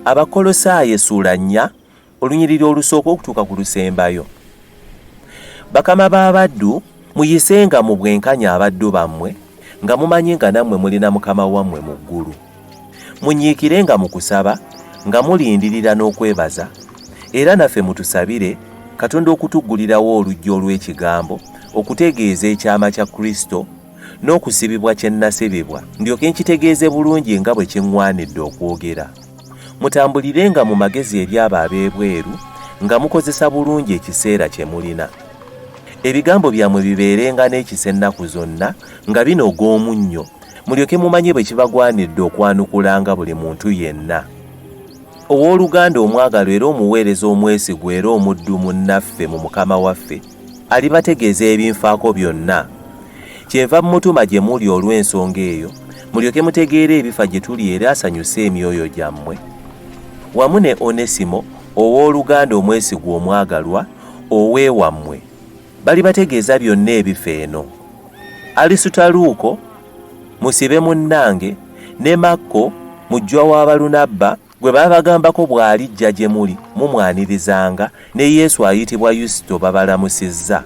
Abakolosaayi essula 4 olunyiriri olusooka okutuuka ku lusembayo. Bakama b'abaddu, muyisenga mu bwenkanya abaddu bammwe, nga mumanyi nga nammwe mulina Mukama wammwe mu ggulu. Munyiikirenga mu kusaba, nga mulindirira n'okwebaza, era naffe mutusabire, Katonda okutuggulirawo oluggi olw'ekigambo, okutegeeza ekyama kya Kristo, n'okusibibwa kye nnasibirwa, ndyoke nkitegeeze bulungi nga bwe kiŋŋwanidde okwogera. Mutambulirenga mu magezi eri abo ab'ebweru, nga mukozesa bulungi ekiseera kye mulina. Ebigambo byammwe bibeerenga n'ekisa ennaku zonna, nga binoga omunnyo, mulyoke mumanye bwe kibagwanidde okwanukulanga buli muntu yenna. Owooluganda omwagalwa era omuweereza omwesigwa era omuddu mu nnaffe mu Mukama waffe, alibategeeza ebinfaako byonna. Kyenva mutuma gye muli olw'ensonga eyo, mulyoke mutegeere ebifa gye tuli era asanyuse emyoyo gyammwe. Wamu ne Onesimo, owooluganda omwesigwa omwagalwa, oweewammwe, balibategeeza byonna ebifa eno. Alisutaluuko, musibe munnange, ne Makko, mujjwa wa Balunabba, gwe babagambako bw'alijja gye muli mumwanirizanga, ne Yesu ayitibwa Yusito babalamusizza.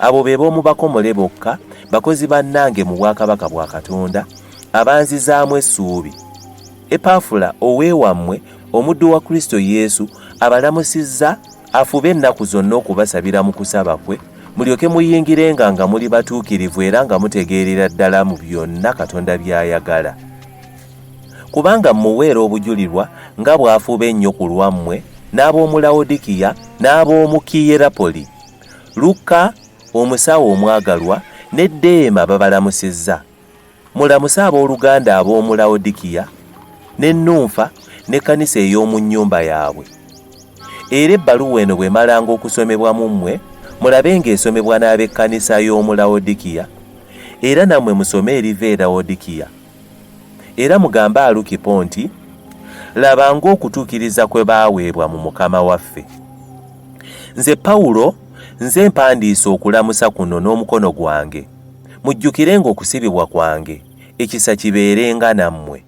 Abo be b'omu bakomole bokka, bakozi bannange mu bwakabaka bwa Katonda, abanzizaamu essuubi. Epafula oweewammwe, omuddu wa Kristo Yesu, abalamusizza, afube ennaku zonna okubasabira mu kusaba kwe, mulyoke muyingirenga nga muli batuukirivu era nga mutegeerera ddala mu byonna Katonda by'ayagala. Kubanga muweera obujulirwa nga bw'afuba ennyo ku lwammwe, n'ab'omu Lawodikiya, n'ab'omu Kiyerapoli. Luka, omusawo omwagalwa, ne Deema babalamusizza. Mulamuse abooluganda ab'omu Lawodikiya, ne Numfa, n'ekkanisa ey'omu nnyumba yaabwe. Era ebbaluwa eno bw'emalanga okusomebwa mu mmwe, mulabe ng'esomebwa n'ab'ekkanisa y'omu Lawodikiya, era nammwe musome eriva e Lawodikiya. Era mugambe Alukipo nti, laba ng'okutuukiriza kwe baaweebwa mu Mukama waffe. Nze Pawulo, nze mpandiisa okulamusa kuno n'omukono gwange. Mujjukirenga okusibibwa kwange, ekisa kibeerenga nammwe.